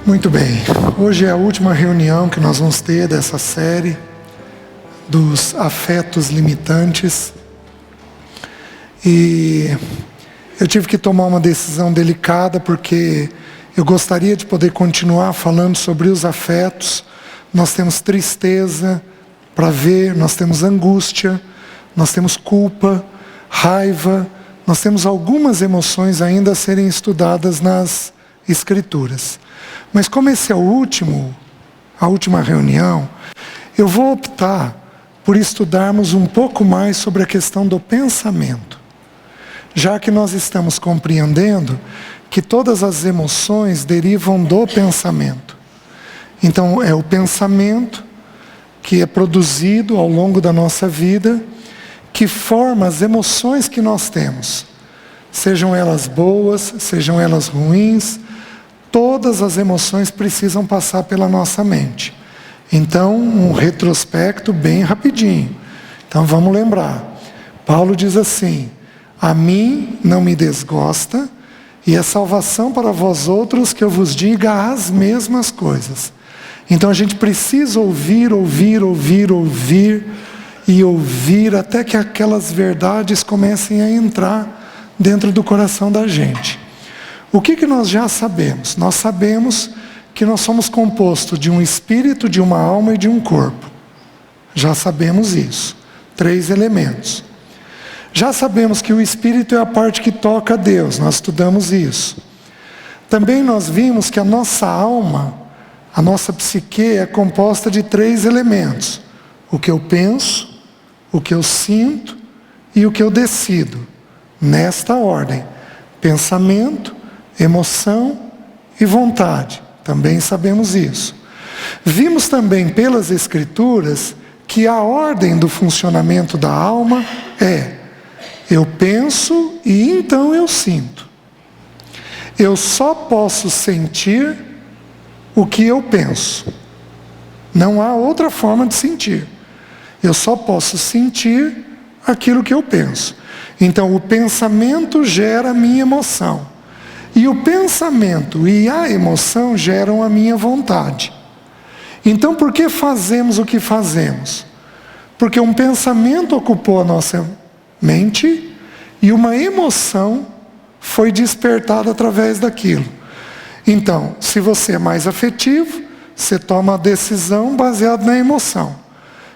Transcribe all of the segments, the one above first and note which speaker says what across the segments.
Speaker 1: Muito bem, hoje é a última reunião que nós vamos ter dessa série dos afetos limitantes e eu tive que tomar uma decisão delicada porque eu gostaria de poder continuar falando sobre os afetos. Nós temos tristeza para ver, nós temos angústia, nós temos culpa, raiva, nós temos algumas emoções ainda a serem estudadas nas Escrituras. Mas como esse é a última reunião, eu vou optar por estudarmos um pouco mais sobre a questão do pensamento. Já que nós estamos compreendendo que todas as emoções derivam do pensamento. Então é o pensamento que é produzido ao longo da nossa vida, que forma as emoções que nós temos. Sejam elas boas, sejam elas ruins, todas as emoções precisam passar pela nossa mente. Então, um retrospecto bem rapidinho. Então, vamos lembrar. Paulo diz assim: a mim não me desgosta, e é salvação para vós outros que eu vos diga as mesmas coisas. Então, a gente precisa ouvir, até que aquelas verdades comecem a entrar dentro do coração da gente. O que nós já sabemos? Nós sabemos que nós somos compostos de um espírito, de uma alma e de um corpo. Já sabemos isso. 3 elementos. Já sabemos que o espírito é a parte que toca a Deus. Nós estudamos isso. Também nós vimos que a nossa alma, a nossa psique é composta de 3 elementos. O que eu penso, o que eu sinto e o que eu decido. Nesta ordem. Pensamento, emoção e vontade. Também sabemos isso. Vimos também pelas Escrituras que a ordem do funcionamento da alma é: eu penso e então eu sinto. Eu só posso sentir o que eu penso. Não há outra forma de sentir. Eu só posso sentir aquilo que eu penso. Então o pensamento gera a minha emoção. E o pensamento e a emoção geram a minha vontade. Então por que fazemos o que fazemos? Porque um pensamento ocupou a nossa mente e uma emoção foi despertada através daquilo. Então, se você é mais afetivo, você toma a decisão baseada na emoção.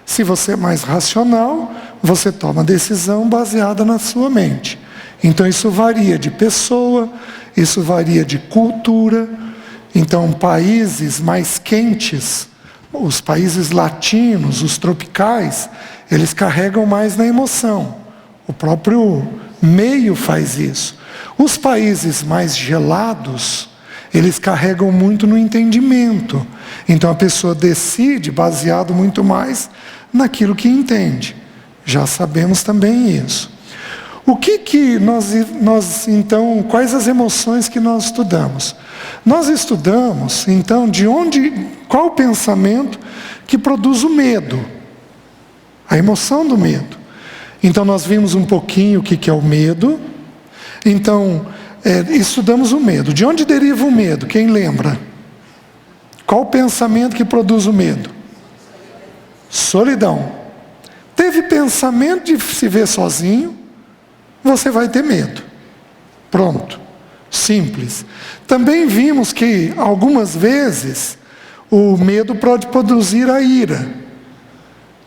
Speaker 1: Se você é mais racional, você toma a decisão baseada na sua mente. Então isso varia de pessoa, isso varia de cultura. Então países mais quentes, os países latinos, os tropicais, eles carregam mais na emoção. O próprio meio faz isso. Os países mais gelados, eles carregam muito no entendimento. Então a pessoa decide baseado muito mais naquilo que entende. Já sabemos também isso. O que nós então, quais as emoções que nós estudamos? Nós estudamos, então, qual o pensamento que produz o medo? A emoção do medo. Então nós vimos um pouquinho o que é o medo. Então, estudamos o medo. De onde deriva o medo? Quem lembra? Qual o pensamento que produz o medo? Solidão. Teve pensamento de se ver sozinho, você vai ter medo. Pronto. Simples. Também vimos que, algumas vezes, o medo pode produzir a ira.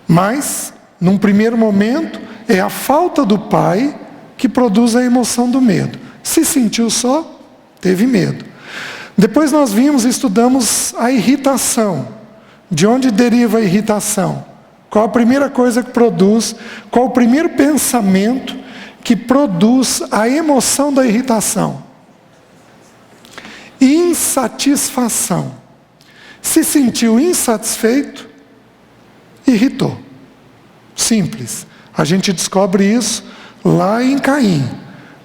Speaker 1: Mas, num primeiro momento, é a falta do pai que produz a emoção do medo. Se sentiu só, teve medo. Depois nós estudamos a irritação. De onde deriva a irritação? Qual a primeira coisa que produz? Qual o primeiro pensamento que produz a emoção da irritação? Insatisfação. Se sentiu insatisfeito, irritou. Simples. A gente descobre isso lá em Caim,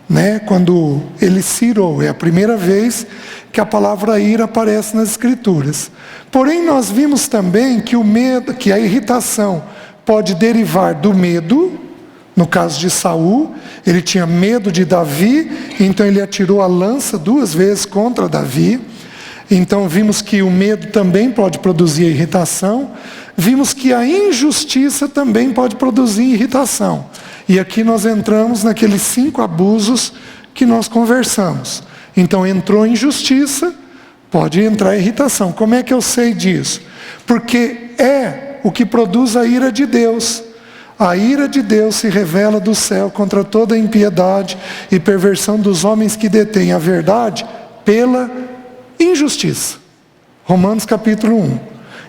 Speaker 1: né? Quando ele se irou, é a primeira vez que a palavra ira aparece nas Escrituras. Porém, nós vimos também que o medo, que a irritação pode derivar do medo. No caso de Saul, ele tinha medo de Davi, então ele atirou a lança 2 vezes contra Davi. Então vimos que o medo também pode produzir irritação. Vimos que a injustiça também pode produzir irritação. E aqui nós entramos naqueles 5 abusos que nós conversamos. Então entrou injustiça, pode entrar irritação. Como é que eu sei disso? Porque é o que produz a ira de Deus. A ira de Deus se revela do céu contra toda a impiedade e perversão dos homens que detêm a verdade pela injustiça. Romanos capítulo 1.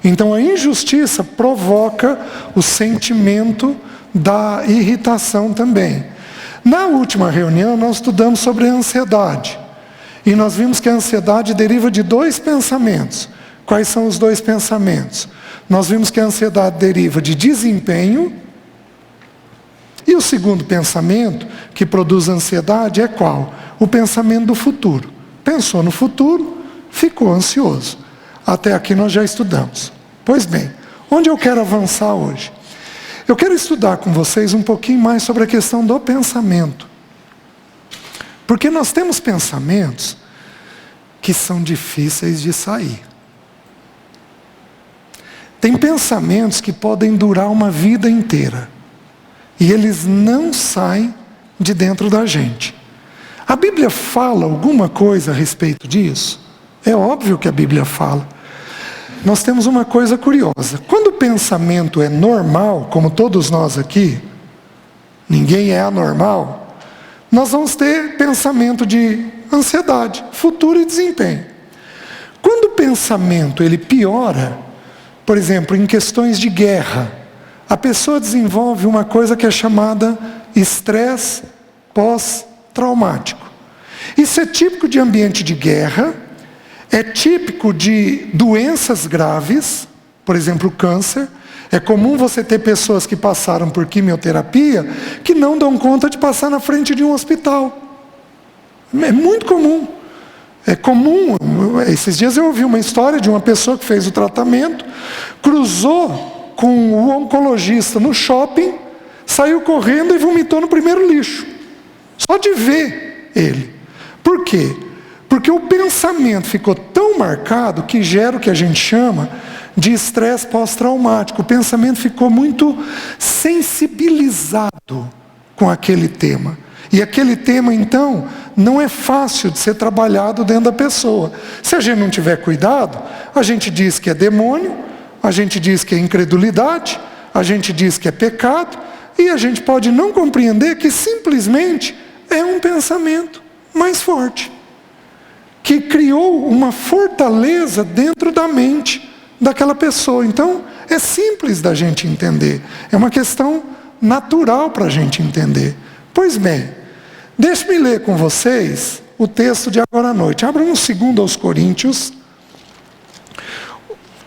Speaker 1: Então a injustiça provoca o sentimento da irritação também. Na última reunião nós estudamos sobre a ansiedade. E nós vimos que a ansiedade deriva de 2 pensamentos. Quais são os 2 pensamentos? Nós vimos que a ansiedade deriva de desempenho. E o segundo pensamento que produz ansiedade é qual? O pensamento do futuro. Pensou no futuro, ficou ansioso. Até aqui nós já estudamos. Pois bem, onde eu quero avançar hoje? Eu quero estudar com vocês um pouquinho mais sobre a questão do pensamento. Porque nós temos pensamentos que são difíceis de sair. Tem pensamentos que podem durar uma vida inteira. E eles não saem de dentro da gente. A Bíblia fala alguma coisa a respeito disso? É óbvio que a Bíblia fala. Nós temos uma coisa curiosa. Quando o pensamento é normal, como todos nós aqui, ninguém é anormal, nós vamos ter pensamento de ansiedade, futuro e desempenho. Quando o pensamento ele piora, por exemplo, em questões de guerra, a pessoa desenvolve uma coisa que é chamada estresse pós-traumático. Isso é típico de ambiente de guerra, é típico de doenças graves, por exemplo, câncer. É comum você ter pessoas que passaram por quimioterapia que não dão conta de passar na frente de um hospital. É muito comum. É comum, esses dias eu ouvi uma história de uma pessoa que fez o tratamento, cruzou com o oncologista no shopping, saiu correndo e vomitou no primeiro lixo. Só de ver ele. Por quê? Porque o pensamento ficou tão marcado que gera o que a gente chama de estresse pós-traumático. O pensamento ficou muito sensibilizado com aquele tema. E aquele tema, então, não é fácil de ser trabalhado dentro da pessoa. Se a gente não tiver cuidado, a gente diz que é demônio, a gente diz que é incredulidade, a gente diz que é pecado, e a gente pode não compreender que simplesmente é um pensamento mais forte, que criou uma fortaleza dentro da mente daquela pessoa. Então, é simples da gente entender. É uma questão natural para a gente entender. Pois bem, deixe-me ler com vocês o texto de agora à noite. Abram um 2 aos Coríntios.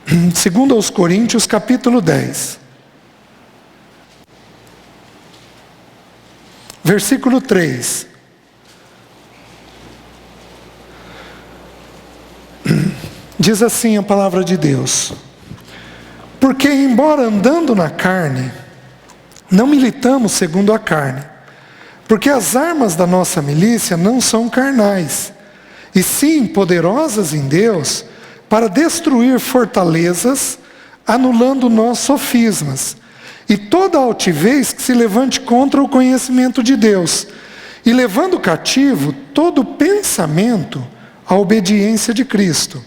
Speaker 1: 2 aos Coríntios, capítulo 10. Versículo 3. Diz assim a palavra de Deus: porque embora andando na carne, não militamos segundo a carne, porque as armas da nossa milícia não são carnais, e sim poderosas em Deus, para destruir fortalezas, anulando nós sofismas, e toda altivez que se levante contra o conhecimento de Deus, e levando cativo todo pensamento à obediência de Cristo,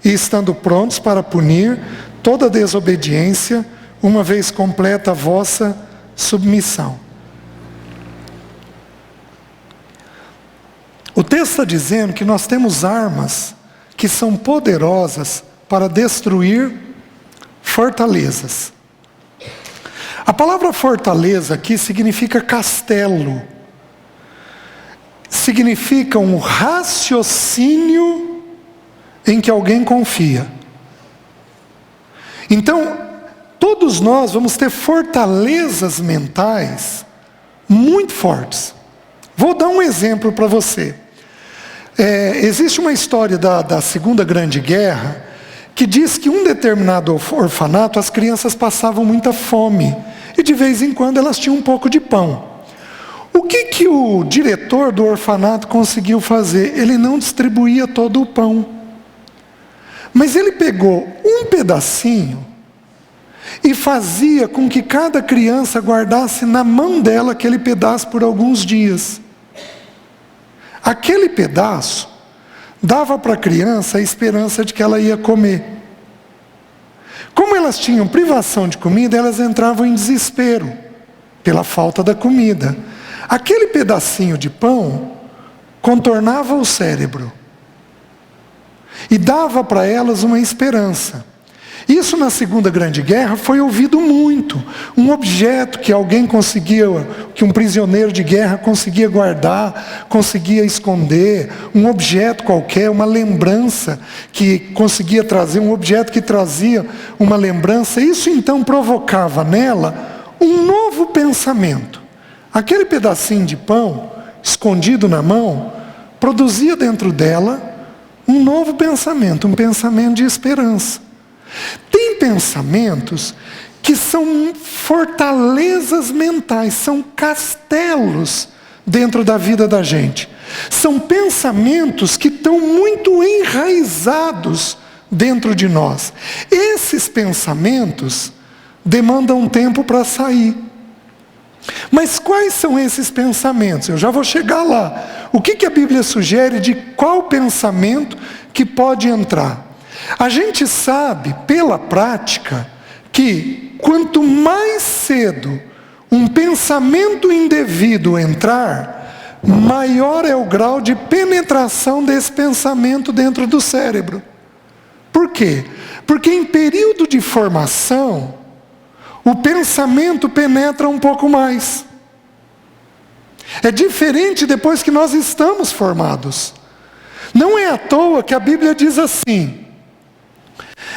Speaker 1: e estando prontos para punir toda desobediência, uma vez completa a vossa submissão. O texto está dizendo que nós temos armas que são poderosas para destruir fortalezas. A palavra fortaleza aqui significa castelo. Significa um raciocínio em que alguém confia. Então, todos nós vamos ter fortalezas mentais muito fortes. Vou dar um exemplo para você. Existe uma história da Segunda Grande Guerra que diz que em um determinado orfanato as crianças passavam muita fome e de vez em quando elas tinham um pouco de pão. O que o diretor do orfanato conseguiu fazer? Ele não distribuía todo o pão. Mas ele pegou um pedacinho e fazia com que cada criança guardasse na mão dela aquele pedaço por alguns dias. Aquele pedaço dava para a criança a esperança de que ela ia comer. Como elas tinham privação de comida, elas entravam em desespero pela falta da comida. Aquele pedacinho de pão contornava o cérebro e dava para elas uma esperança. Isso na Segunda Grande Guerra foi ouvido muito. Um objeto que alguém conseguia, que um prisioneiro de guerra conseguia guardar, conseguia esconder, um objeto qualquer, uma lembrança que conseguia trazer, um objeto que trazia uma lembrança, isso então provocava nela um novo pensamento. Aquele pedacinho de pão, escondido na mão, produzia dentro dela um novo pensamento, um pensamento de esperança. Tem pensamentos que são fortalezas mentais, são castelos dentro da vida da gente. São pensamentos que estão muito enraizados dentro de nós. Esses pensamentos demandam tempo para sair. Mas quais são esses pensamentos? Eu já vou chegar lá. O que a Bíblia sugere de qual pensamento que pode entrar? A gente sabe, pela prática, que quanto mais cedo um pensamento indevido entrar, maior é o grau de penetração desse pensamento dentro do cérebro. Por quê? Porque em período de formação, o pensamento penetra um pouco mais. É diferente depois que nós estamos formados. Não é à toa que a Bíblia diz assim: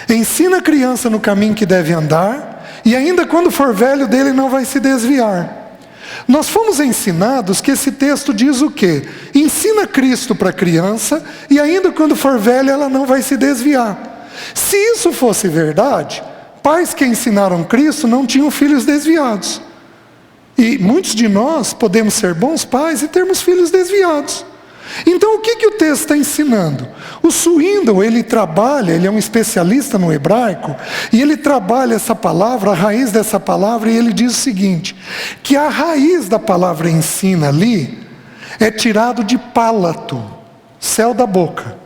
Speaker 1: ensina a criança no caminho que deve andar, e ainda quando for velho dele não vai se desviar. Nós fomos ensinados que esse texto diz o quê? Ensina Cristo para a criança, e ainda quando for velha ela não vai se desviar. Se isso fosse verdade, pais que ensinaram Cristo não tinham filhos desviados. E muitos de nós podemos ser bons pais e termos filhos desviados. Então o que o texto está ensinando? O Swindoll, ele é um especialista no hebraico, e ele trabalha essa palavra, a raiz dessa palavra, e ele diz o seguinte, que a raiz da palavra ensina ali, é tirado de pálato, céu da boca.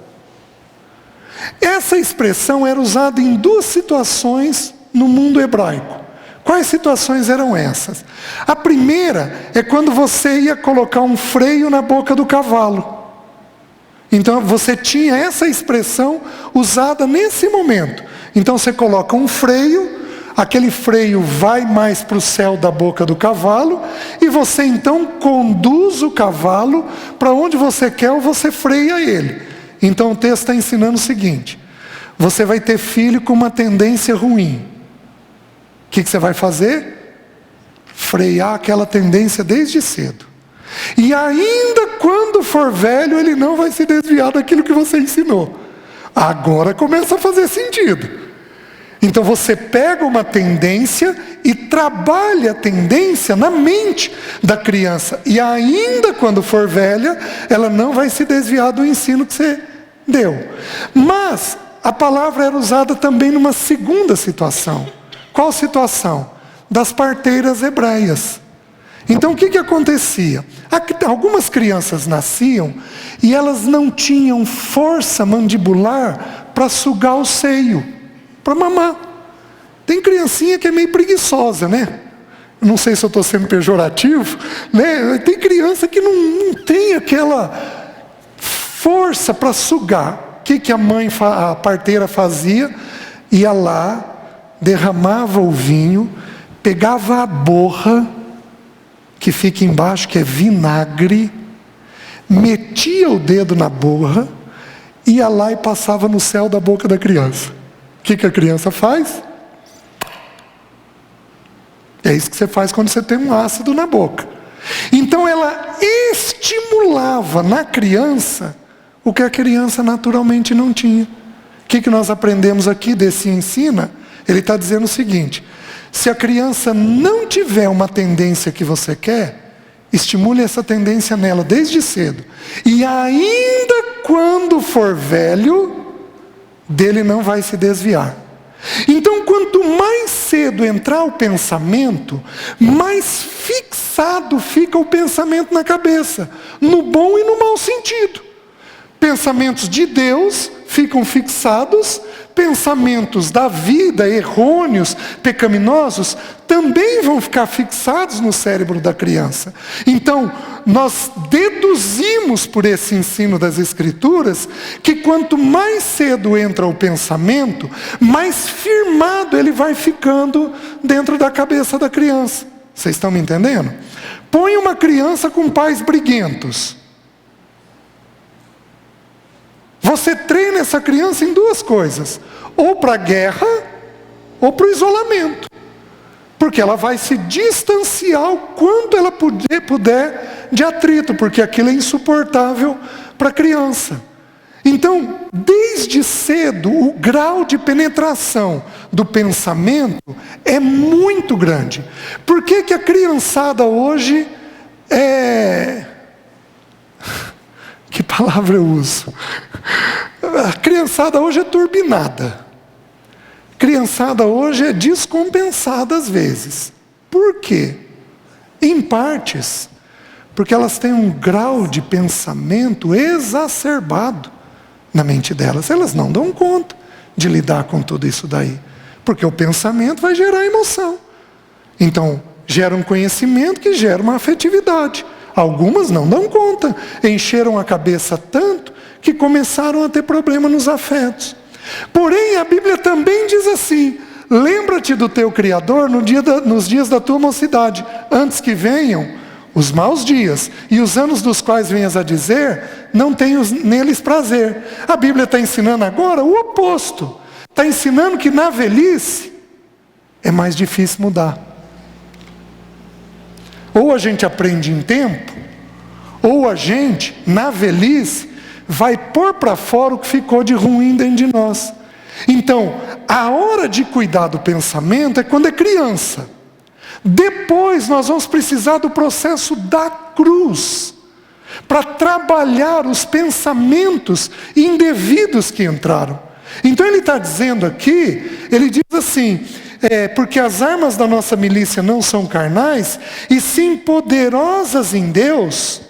Speaker 1: Essa expressão era usada em duas situações no mundo hebraico. Quais situações eram essas? A primeira é quando você ia colocar um freio na boca do cavalo. Então você tinha essa expressão usada nesse momento. Então você coloca um freio, aquele freio vai mais para o céu da boca do cavalo, e você então conduz o cavalo para onde você quer ou você freia ele. Então o texto está ensinando o seguinte: você vai ter filho com uma tendência ruim. O que você vai fazer? Frear aquela tendência desde cedo. E ainda quando for velho, ele não vai se desviar daquilo que você ensinou. Agora começa a fazer sentido. Então você pega uma tendência e trabalha a tendência na mente da criança. E ainda quando for velha, ela não vai se desviar do ensino que você deu. Mas a palavra era usada também numa segunda situação. Qual situação? Das parteiras hebreias. Então o que acontecia? Algumas crianças nasciam e elas não tinham força mandibular para sugar o seio, para mamar. Tem criancinha que é meio preguiçosa, né? Não sei se eu estou sendo pejorativo, né? Tem criança que não tem aquela força para sugar. O que a parteira fazia? Ia lá, derramava o vinho, pegava a borra, que fica embaixo, que é vinagre, metia o dedo na borra, ia lá e passava no céu da boca da criança. O que a criança faz? É isso que você faz quando você tem um ácido na boca. Então ela estimulava na criança o que a criança naturalmente não tinha. O que nós aprendemos aqui desse ensina? Ele está dizendo o seguinte: se a criança não tiver uma tendência que você quer, estimule essa tendência nela desde cedo. E ainda quando for velho, dele não vai se desviar. Então, quanto mais cedo entrar o pensamento, mais fixado fica o pensamento na cabeça, no bom e no mau sentido. Pensamentos de Deus ficam fixados, pensamentos da vida, errôneos, pecaminosos, também vão ficar fixados no cérebro da criança. Então, nós deduzimos por esse ensino das Escrituras que quanto mais cedo entra o pensamento, mais firmado ele vai ficando dentro da cabeça da criança. Vocês estão me entendendo? Põe uma criança com pais briguentos. Você treina essa criança em duas coisas: ou para a guerra, ou para o isolamento. Porque ela vai se distanciar o quanto ela puder de atrito, porque aquilo é insuportável para a criança. Então, desde cedo, o grau de penetração do pensamento é muito grande. Por que que a criançada hoje é... Que palavra eu uso? A criançada hoje é turbinada. A criançada hoje é descompensada às vezes. Por quê? Em partes, porque elas têm um grau de pensamento exacerbado na mente delas. Elas não dão conta de lidar com tudo isso daí. Porque o pensamento vai gerar emoção. Então, gera um conhecimento que gera uma afetividade. Algumas não dão conta, encheram a cabeça tanto que começaram a ter problema nos afetos. Porém, a Bíblia também diz assim: lembra-te do teu Criador nos dias da tua mocidade, antes que venham os maus dias, e os anos dos quais venhas a dizer, não tenho neles prazer. A Bíblia está ensinando agora o oposto. Está ensinando que na velhice é mais difícil mudar. Ou a gente aprende em tempo, ou a gente, na velhice, vai pôr para fora o que ficou de ruim dentro de nós. Então, a hora de cuidar do pensamento é quando é criança. Depois nós vamos precisar do processo da cruz, para trabalhar os pensamentos indevidos que entraram. Então ele está dizendo aqui, ele diz assim... porque as armas da nossa milícia não são carnais, e sim poderosas em Deus,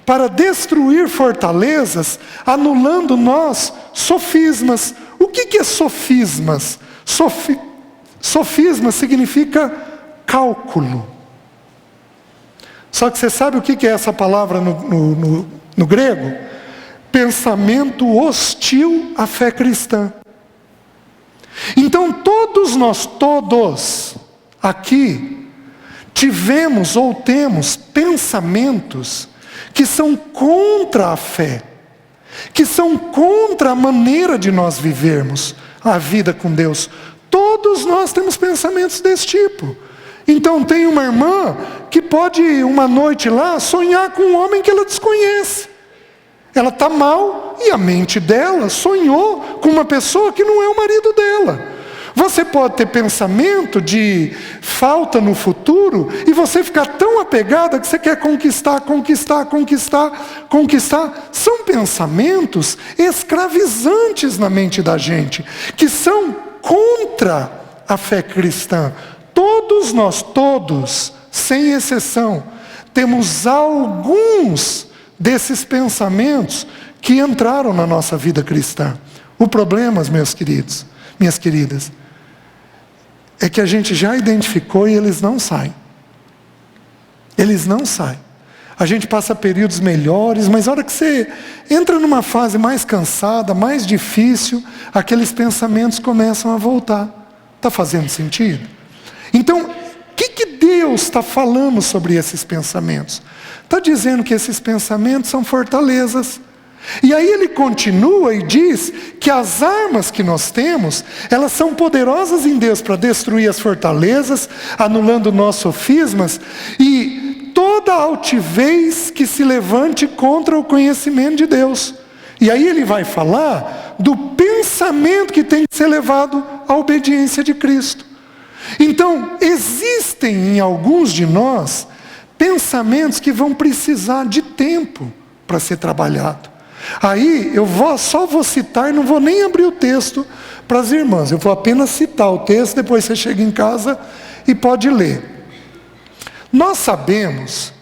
Speaker 1: para destruir fortalezas, anulando nós sofismas. O que é sofismas? Sofisma significa cálculo. Só que você sabe o que é essa palavra no grego? Pensamento hostil à fé cristã. Então todos nós, todos aqui, tivemos ou temos pensamentos que são contra a fé, que são contra a maneira de nós vivermos a vida com Deus. Todos nós temos pensamentos desse tipo. Então tem uma irmã que pode uma noite lá sonhar com um homem que ela desconhece. Ela está mal e a mente dela sonhou com uma pessoa que não é o marido dela. Você pode ter pensamento de falta no futuro e você ficar tão apegada que você quer conquistar. São pensamentos escravizantes na mente da gente, que são contra a fé cristã. Todos nós, todos, sem exceção, temos alguns desses pensamentos que entraram na nossa vida cristã. O problema, meus queridos, minhas queridas, é que a gente já identificou e eles não saem. Eles não saem. A gente passa períodos melhores, mas a hora que você entra numa fase mais cansada, mais difícil, aqueles pensamentos começam a voltar. Está fazendo sentido? Então, o que Deus está falando sobre esses pensamentos? Está dizendo que esses pensamentos são fortalezas. E aí ele continua e diz que as armas que nós temos, elas são poderosas em Deus para destruir as fortalezas, anulando nossos sofismas e toda altivez que se levante contra o conhecimento de Deus. E aí ele vai falar do pensamento que tem que ser levado à obediência de Cristo. Então, existem em alguns de nós pensamentos que vão precisar de tempo para ser trabalhado. Aí só vou citar e não vou nem abrir o texto para as irmãs. Eu vou apenas citar o texto, depois você chega em casa e pode ler. Nós sabemos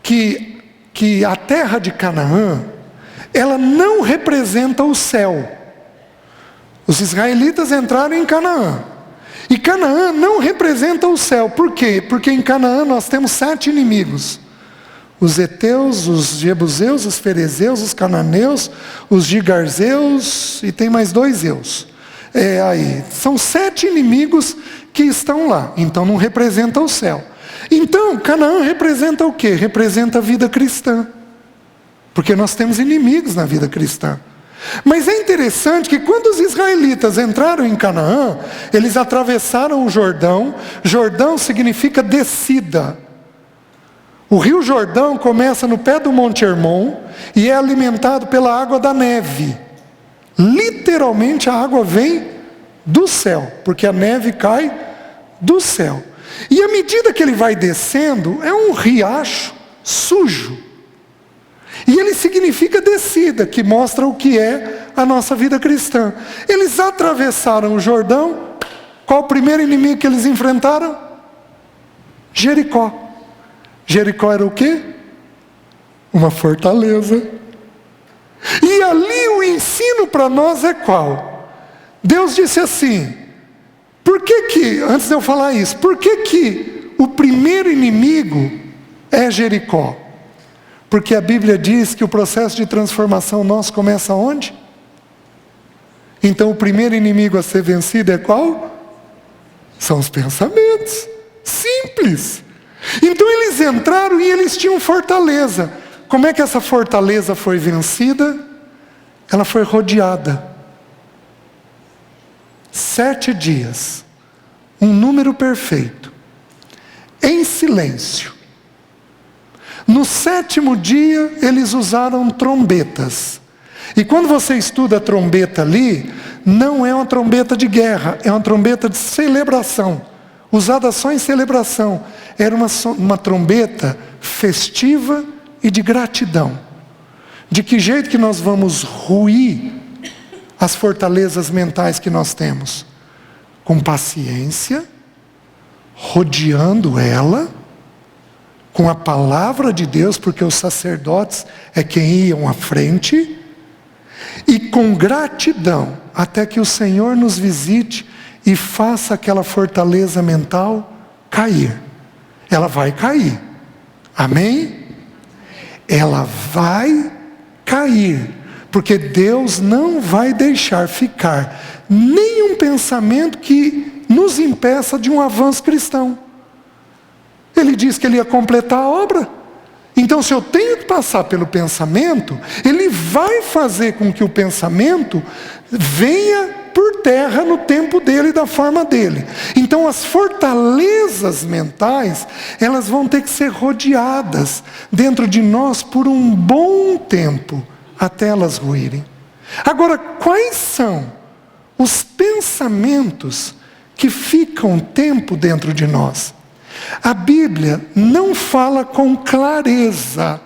Speaker 1: que a terra de Canaã, ela não representa o céu. Os israelitas entraram em Canaã. E Canaã não representa o céu. Por quê? Porque em Canaã nós temos 7 inimigos. Os heteus, os jebuseus, os ferezeus, os cananeus, os gigarzeus e tem mais 2 eus. São 7 inimigos que estão lá. Então não representa o céu. Então Canaã representa o quê? Representa a vida cristã. Porque nós temos inimigos na vida cristã. Mas é interessante que quando os israelitas entraram em Canaã, eles atravessaram o Jordão. Jordão significa descida. O rio Jordão começa no pé do Monte Hermon e é alimentado pela água da neve. Literalmente a água vem do céu, porque a neve cai do céu. E à medida que ele vai descendo, é um riacho sujo. E ele significa descida, que mostra o que é a nossa vida cristã. Eles atravessaram o Jordão. Qual o primeiro inimigo que eles enfrentaram? Jericó. Jericó era o quê? Uma fortaleza. E ali o ensino para nós é qual? Deus disse assim, antes de eu falar isso, por que o primeiro inimigo é Jericó? Porque a Bíblia diz que o processo de transformação nosso começa onde? Então o primeiro inimigo a ser vencido é qual? São os pensamentos. Simples. Então eles entraram e eles tinham fortaleza. Como é que essa fortaleza foi vencida? Ela foi rodeada. 7 dias. Um número perfeito. Em silêncio. No 7º dia, eles usaram trombetas. E quando você estuda a trombeta ali, não é uma trombeta de guerra, é uma trombeta de celebração. Usada só em celebração. Era uma trombeta festiva e de gratidão. De que jeito que nós vamos ruir as fortalezas mentais que nós temos? Com paciência, rodeando ela, com a palavra de Deus, porque os sacerdotes é quem iam à frente, e com gratidão, até que o Senhor nos visite e faça aquela fortaleza mental cair. Ela vai cair. Amém? Ela vai cair. Porque Deus não vai deixar ficar nenhum pensamento que nos impeça de um avanço cristão. Ele disse que ele ia completar a obra. Então, se eu tenho que passar pelo pensamento, ele vai fazer com que o pensamento venha por terra no tempo dele e da forma dele. Então, as fortalezas mentais, elas vão ter que ser rodeadas dentro de nós por um bom tempo, até elas ruírem. Agora, quais são os pensamentos que ficam tempo dentro de nós? A Bíblia não fala com clareza,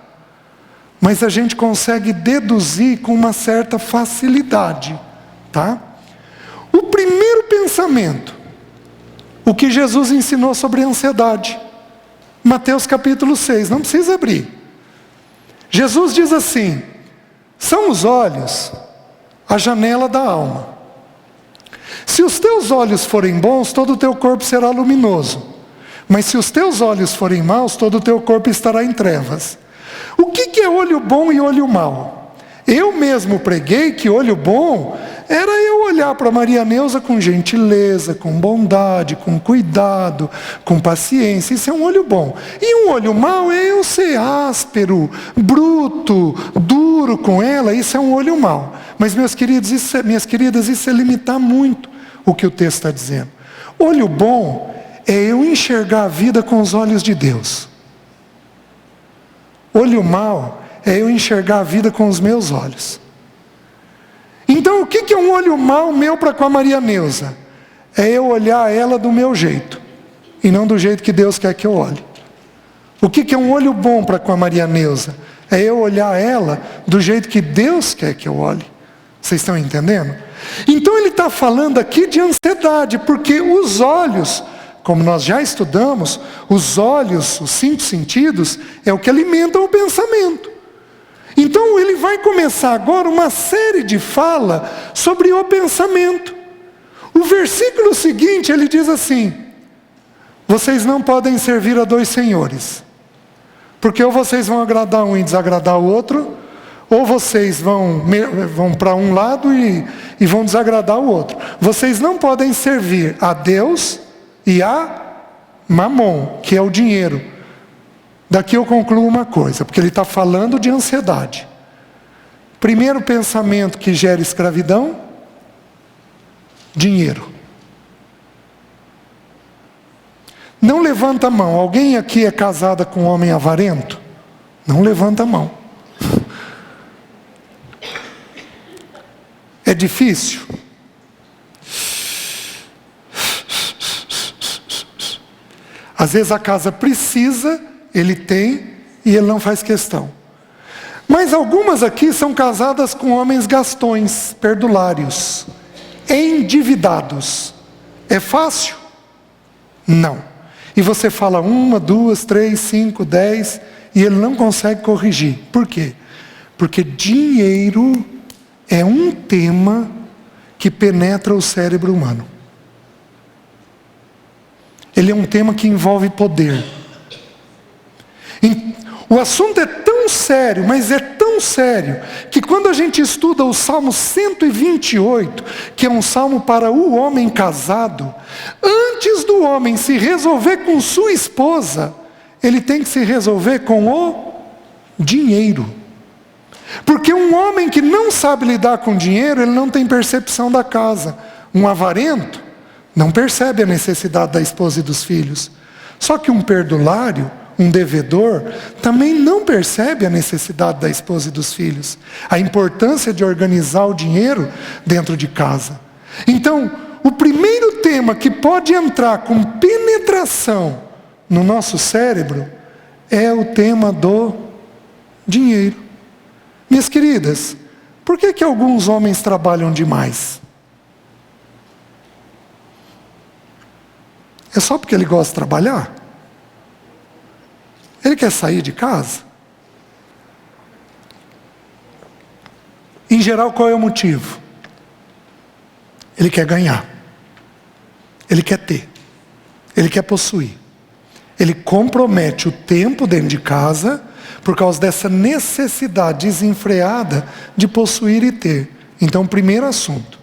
Speaker 1: mas a gente consegue deduzir com uma certa facilidade, tá? O primeiro pensamento, o que Jesus ensinou sobre a ansiedade, Mateus capítulo 6, não precisa abrir. Jesus diz assim: são os olhos a janela da alma. Se os teus olhos forem bons, todo o teu corpo será luminoso. Mas se os teus olhos forem maus, todo o teu corpo estará em trevas. O que é olho bom e olho mau? Eu mesmo preguei que olho bom era eu olhar para Maria Neuza com gentileza, com bondade, com cuidado, com paciência. Isso é um olho bom. E um olho mau é eu ser áspero, bruto, duro com ela. Isso é um olho mau. Mas, meus queridos, minhas queridas, isso é limitar muito o que o texto está dizendo. Olho bom é eu enxergar a vida com os olhos de Deus. Olho mau é eu enxergar a vida com os meus olhos. Então, o que é um olho mau meu para com a Maria Neuza? É eu olhar ela do meu jeito, e não do jeito que Deus quer que eu olhe. O que é um olho bom para com a Maria Neuza? É eu olhar ela do jeito que Deus quer que eu olhe. Vocês estão entendendo? Então ele está falando aqui de ansiedade, porque os olhos, como nós já estudamos, os olhos, os 5 sentidos, é o que alimentam o pensamento. Então ele vai começar agora uma série de fala sobre o pensamento. O versículo seguinte, ele diz assim: vocês não podem servir a 2 senhores, porque ou vocês vão agradar um e desagradar o outro, ou vocês vão para um lado e vão desagradar o outro. Vocês não podem servir a Deus e a Mamon, que é o dinheiro. Daqui eu concluo uma coisa, porque ele está falando de ansiedade. Primeiro pensamento que gera escravidão: dinheiro. Não levanta a mão. Alguém aqui é casada com um homem avarento? Não levanta a mão. É difícil? Às vezes a casa precisa, ele tem, e ele não faz questão. Mas algumas aqui são casadas com homens gastões, perdulários, endividados. É fácil? Não. E você fala 1, 2, 3, 5, 10, e ele não consegue corrigir. Por quê? Porque dinheiro é um tema que penetra o cérebro humano. Ele é um tema que envolve poder. O assunto é tão sério, mas é tão sério, que quando a gente estuda o Salmo 128, que é um salmo para o homem casado, antes do homem se resolver com sua esposa, ele tem que se resolver com o dinheiro. Porque um homem que não sabe lidar com dinheiro, ele não tem percepção da casa. Um avarento não percebe a necessidade da esposa e dos filhos. Só que um perdulário, um devedor, também não percebe a necessidade da esposa e dos filhos. A importância de organizar o dinheiro dentro de casa. Então, o primeiro tema que pode entrar com penetração no nosso cérebro é o tema do dinheiro. Minhas queridas, por que alguns homens trabalham demais? É só porque ele gosta de trabalhar? Ele quer sair de casa? Em geral, qual é o motivo? Ele quer ganhar. Ele quer ter. Ele quer possuir. Ele compromete o tempo dentro de casa por causa dessa necessidade desenfreada de possuir e ter. Então, primeiro assunto.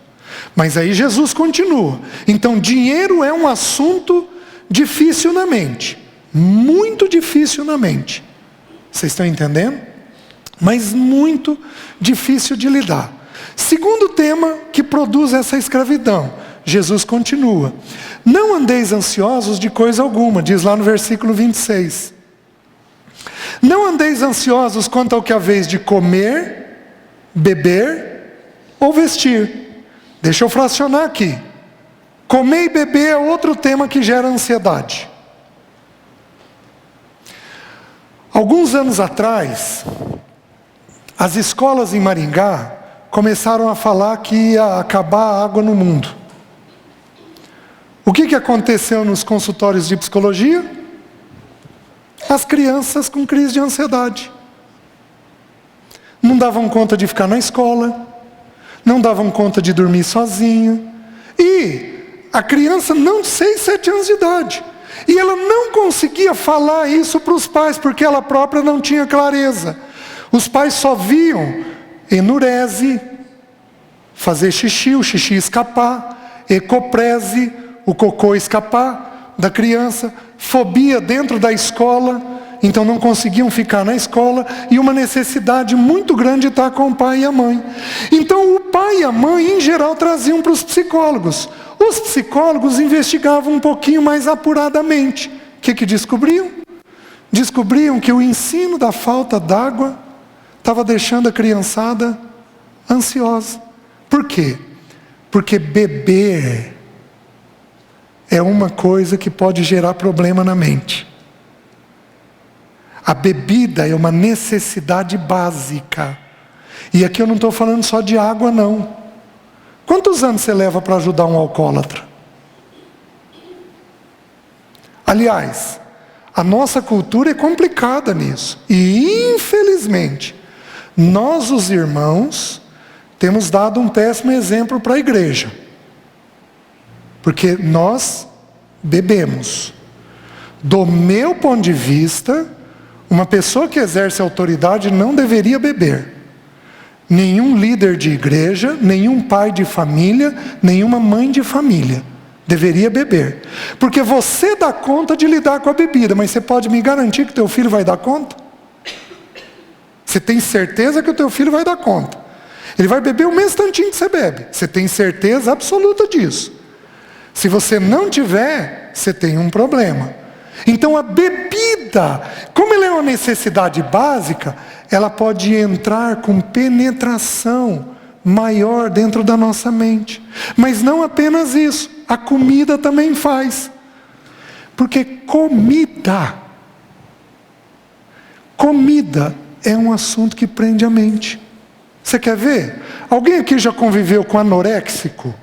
Speaker 1: Mas aí Jesus continua. Então, dinheiro é um assunto difícil na mente. Muito difícil na mente. Vocês estão entendendo? Mas muito difícil de lidar. Segundo tema que produz essa escravidão. Jesus continua. Não andeis ansiosos de coisa alguma, diz lá no versículo 26. Não andeis ansiosos quanto ao que haveis de comer, beber ou vestir. Deixa eu fracionar aqui. Comer e beber é outro tema que gera ansiedade. Alguns anos atrás, as escolas em Maringá começaram a falar que ia acabar a água no mundo. O que aconteceu nos consultórios de psicologia? As crianças com crise de ansiedade. Não davam conta de ficar na escola, não davam conta de dormir sozinha. E a criança não 6, 7 anos de idade. E ela não conseguia falar isso para os pais, porque ela própria não tinha clareza. Os pais só viam enurese, fazer xixi, o xixi escapar, ecoprese, o cocô escapar da criança, fobia dentro da escola, então não conseguiam ficar na escola, e uma necessidade muito grande de estar com o pai e a mãe. Então o pai e a mãe, em geral, traziam para os psicólogos. Os psicólogos investigavam um pouquinho mais apuradamente. O que descobriam? Descobriam que o ensino da falta d'água estava deixando a criançada ansiosa. Por quê? Porque beber é uma coisa que pode gerar problema na mente. A bebida é uma necessidade básica. E aqui eu não estou falando só de água, não. Quantos anos você leva para ajudar um alcoólatra? Aliás, a nossa cultura é complicada nisso. E, infelizmente, nós, os irmãos, temos dado um péssimo exemplo para a igreja. Porque nós bebemos. Do meu ponto de vista, uma pessoa que exerce autoridade não deveria beber. Nenhum líder de igreja, nenhum pai de família, nenhuma mãe de família deveria beber. Porque você dá conta de lidar com a bebida, mas você pode me garantir que teu filho vai dar conta? Você tem certeza que o teu filho vai dar conta? Ele vai beber o mesmo tantinho que você bebe. Você tem certeza absoluta disso. Se você não tiver, você tem um problema. Então a bebida, como ela é uma necessidade básica, ela pode entrar com penetração maior dentro da nossa mente. Mas não apenas isso, a comida também faz. Porque comida é um assunto que prende a mente. Você quer ver? Alguém aqui já conviveu com anoréxico?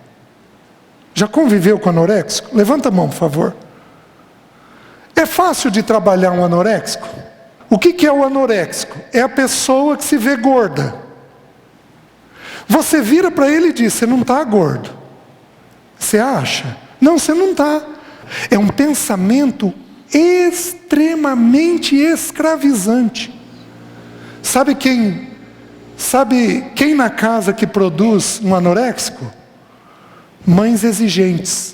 Speaker 1: Já conviveu com anoréxico? Levanta a mão, por favor. É fácil de trabalhar um anoréxico? O que é o anoréxico? É a pessoa que se vê gorda. Você vira para ele e diz: você não está gordo. Você acha? Não, você não está. É um pensamento extremamente escravizante. Sabe quem na casa que produz um anoréxico? Mães exigentes.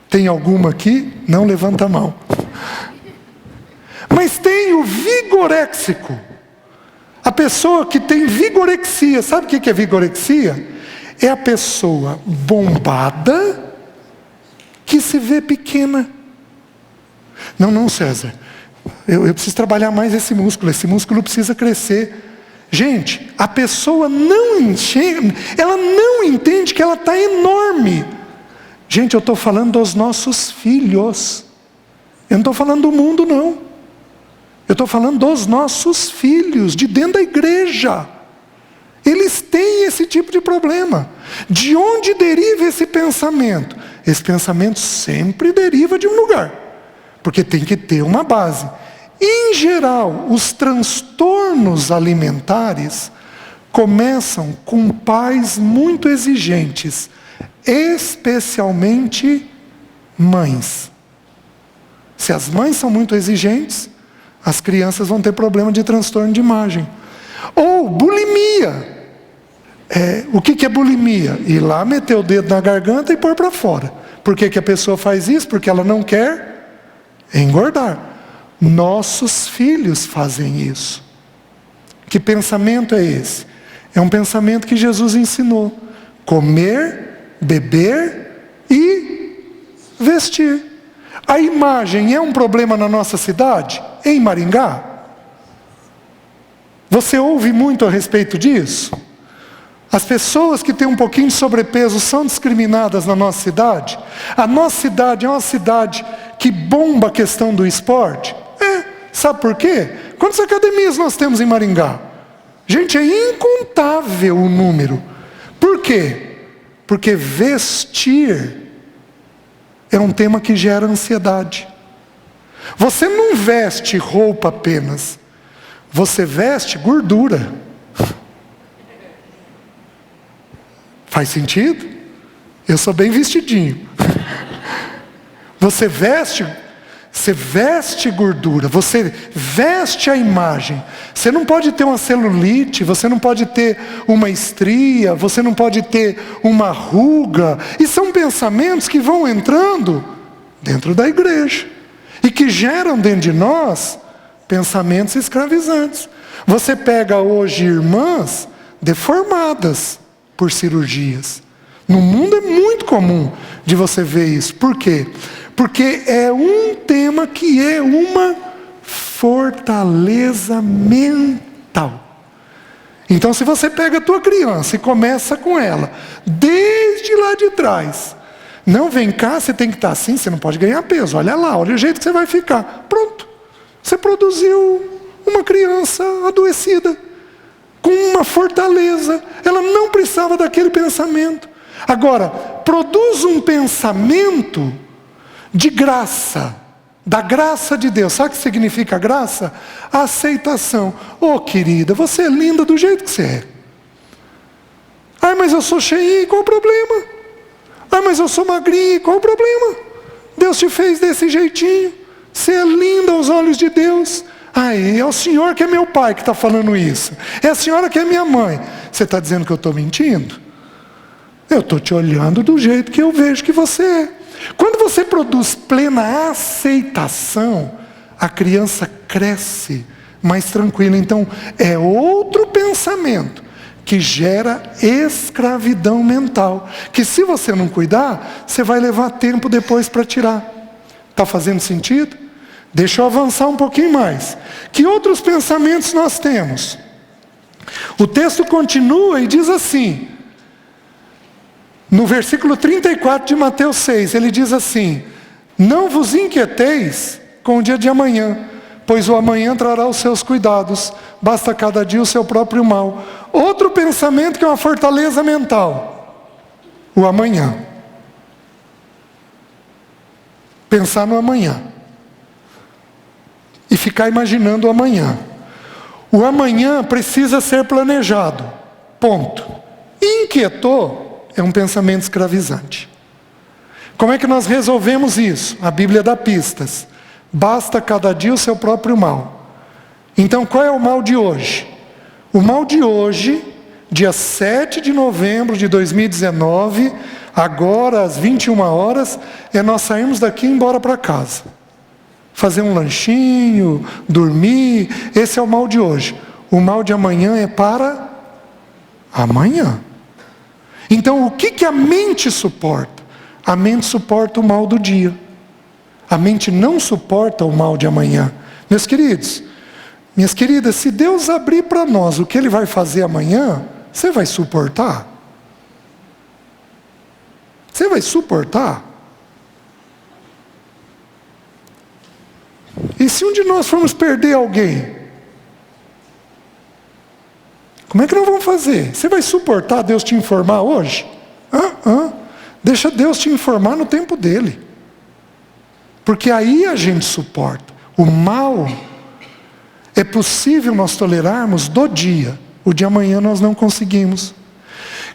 Speaker 1: Tem alguma aqui? Não levanta a mão. Mas tem o vigoréxico. A pessoa que tem vigorexia. Sabe o que é vigorexia? É a pessoa bombada que se vê pequena. Não, César. Eu preciso trabalhar mais esse músculo precisa crescer. Gente, a pessoa não enxerga, ela não entende que ela está enorme. Gente, eu estou falando dos nossos filhos. Eu não estou falando do mundo, não. Eu estou falando dos nossos filhos, de dentro da igreja. Eles têm esse tipo de problema. De onde deriva esse pensamento? Esse pensamento sempre deriva de um lugar. Porque tem que ter uma base. Em geral, os transtornos alimentares começam com pais muito exigentes, especialmente mães. Se as mães são muito exigentes, as crianças vão ter problema de transtorno de imagem. Ou bulimia. O que é bulimia? Ir lá, meter o dedo na garganta e pôr para fora. Por que a pessoa faz isso? Porque ela não quer engordar. Nossos filhos fazem isso. Que pensamento é esse? É um pensamento que Jesus ensinou. Comer, beber e vestir. A imagem é um problema na nossa cidade? Em Maringá? Você ouve muito a respeito disso? As pessoas que têm um pouquinho de sobrepeso são discriminadas na nossa cidade? A nossa cidade é uma cidade que bomba a questão do esporte? Sabe por quê? Quantas academias nós temos em Maringá? Gente, é incontável o número. Por quê? Porque vestir é um tema que gera ansiedade. Você não veste roupa apenas. Você veste gordura. Faz sentido? Eu sou bem vestidinho. Você veste gordura, você veste a imagem. Você não pode ter uma celulite, você não pode ter uma estria, você não pode ter uma ruga. E são pensamentos que vão entrando dentro da igreja e que geram dentro de nós pensamentos escravizantes. Você pega hoje irmãs deformadas por cirurgias. No mundo é muito comum de você ver isso. Por quê? Porque é um tema que é uma fortaleza mental. Então, se você pega a tua criança e começa com ela, desde lá de trás, não, vem cá, você tem que estar assim, você não pode ganhar peso, olha lá, olha o jeito que você vai ficar. Pronto. Você produziu uma criança adoecida, com uma fortaleza. Ela não precisava daquele pensamento. Agora, produz um pensamento de graça, da graça de Deus. Sabe o que significa graça? A aceitação. Oh, querida, você é linda do jeito que você é. Ai, mas eu sou cheinha, qual o problema? Ai, mas eu sou magrinha, qual o problema? Deus te fez desse jeitinho. Você é linda aos olhos de Deus. Ai, é o Senhor que é meu pai que está falando isso. É a senhora que é minha mãe. Você está dizendo que eu estou mentindo? Eu estou te olhando do jeito que eu vejo que você é. Quando você produz plena aceitação, a criança cresce mais tranquila. Então, é outro pensamento que gera escravidão mental, que se você não cuidar, você vai levar tempo depois para tirar. Está fazendo sentido? Deixa eu avançar um pouquinho mais. Que outros pensamentos nós temos? O texto continua e diz assim, no versículo 34 de Mateus 6, ele diz assim: não vos inquieteis com o dia de amanhã, pois o amanhã trará os seus cuidados, basta cada dia o seu próprio mal. Outro pensamento que é uma fortaleza mental, o amanhã. Pensar no amanhã. E ficar imaginando o amanhã. O amanhã precisa ser planejado. Ponto. Inquietou é um pensamento escravizante. Como é que nós resolvemos isso? A Bíblia dá pistas. Basta cada dia o seu próprio mal. Então qual é o mal de hoje? O mal de hoje, dia 7 de novembro de 2019, agora às 21 horas, é nós sairmos daqui e ir embora para casa. Fazer um lanchinho, dormir, esse é o mal de hoje. O mal de amanhã é para amanhã. Então o que a mente suporta? A mente suporta o mal do dia. A mente não suporta o mal de amanhã. Meus queridos, minhas queridas, se Deus abrir para nós o que Ele vai fazer amanhã, você vai suportar? Você vai suportar? E se um de nós formos perder alguém? Como é que nós vamos fazer? Você vai suportar Deus te informar hoje? Deixa Deus te informar no tempo dele. Porque aí a gente suporta. O mal é possível nós tolerarmos do dia. O de amanhã nós não conseguimos.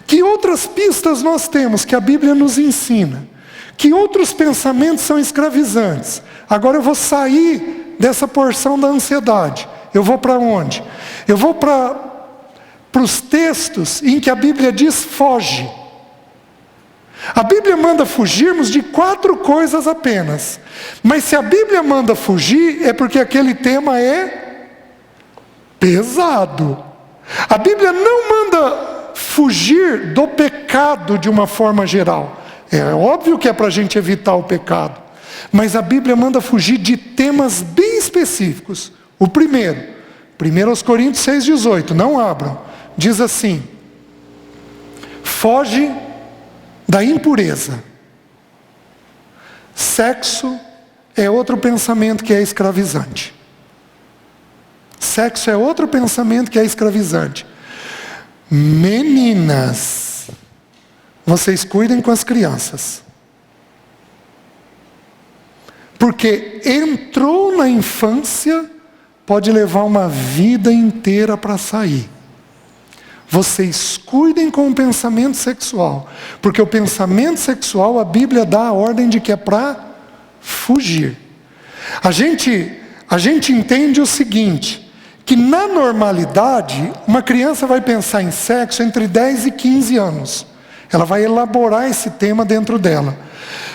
Speaker 1: Que outras pistas nós temos que a Bíblia nos ensina? Que outros pensamentos são escravizantes? Agora eu vou sair dessa porção da ansiedade. Eu vou para onde? Eu vou para os textos em que a Bíblia diz foge. A Bíblia manda fugirmos de 4 coisas apenas. Mas se a Bíblia manda fugir, é porque aquele tema é pesado. A Bíblia não manda fugir do pecado de uma forma geral. É óbvio que é para a gente evitar o pecado. Mas a Bíblia manda fugir de temas bem específicos. O primeiro, 1 Coríntios 6,18, não abram. Diz assim: foge da impureza. Sexo é outro pensamento que é escravizante. Sexo é outro pensamento que é escravizante. Meninas, vocês cuidem com as crianças. Porque entrou na infância, pode levar uma vida inteira para sair. Vocês cuidem com o pensamento sexual. Porque o pensamento sexual, a Bíblia dá a ordem de que é para fugir. A gente entende o seguinte, que na normalidade, uma criança vai pensar em sexo entre 10 e 15 anos. Ela vai elaborar esse tema dentro dela.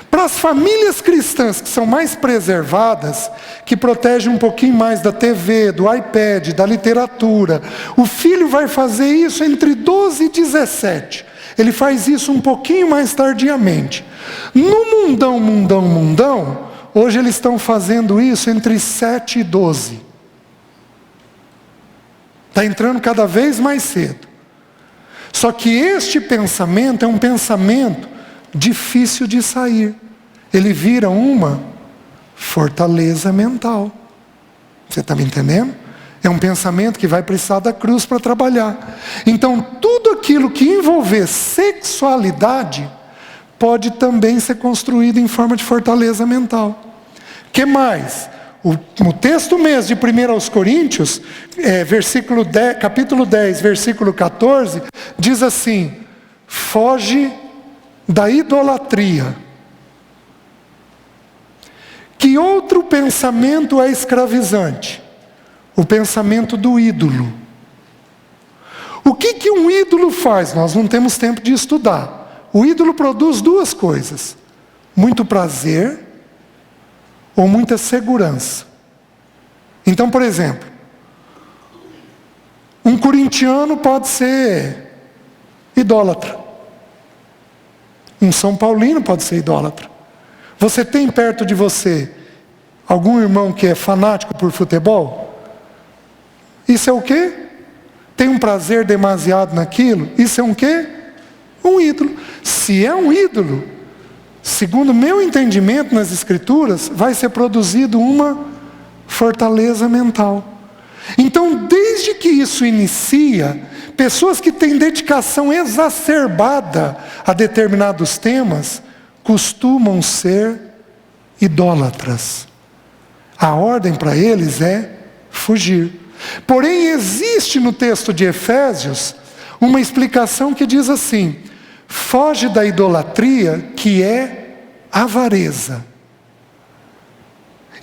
Speaker 1: Para as famílias cristãs que são mais preservadas, que protegem um pouquinho mais da TV, do iPad, da literatura, o filho vai fazer isso entre 12 e 17. Ele faz isso um pouquinho mais tardiamente. No mundão, hoje eles estão fazendo isso entre 7 e 12. Está entrando cada vez mais cedo. Só que este pensamento é um pensamento difícil de sair. Ele vira uma fortaleza mental. Você está me entendendo? É um pensamento que vai precisar da cruz para trabalhar. Então, tudo aquilo que envolver sexualidade pode também ser construído em forma de fortaleza mental. Que mais? O texto mesmo de 1 aos Coríntios, capítulo 10, versículo 14, diz assim: foge da idolatria. Que outro pensamento é escravizante? O pensamento do ídolo. O que um ídolo faz? Nós não temos tempo de estudar. O ídolo produz duas coisas: muito prazer ou muita segurança. Então, por exemplo, um corintiano pode ser idólatra. Um São Paulino pode ser idólatra. Você tem perto de você algum irmão que é fanático por futebol? Isso é o quê? Tem um prazer demasiado naquilo? Isso é um quê? Um ídolo. Se é um ídolo, segundo o meu entendimento nas Escrituras, vai ser produzido uma fortaleza mental. Então, desde que isso inicia, pessoas que têm dedicação exacerbada a determinados temas, costumam ser idólatras. A ordem para eles é fugir. Porém, existe no texto de Efésios uma explicação que diz assim: foge da idolatria, que é avareza.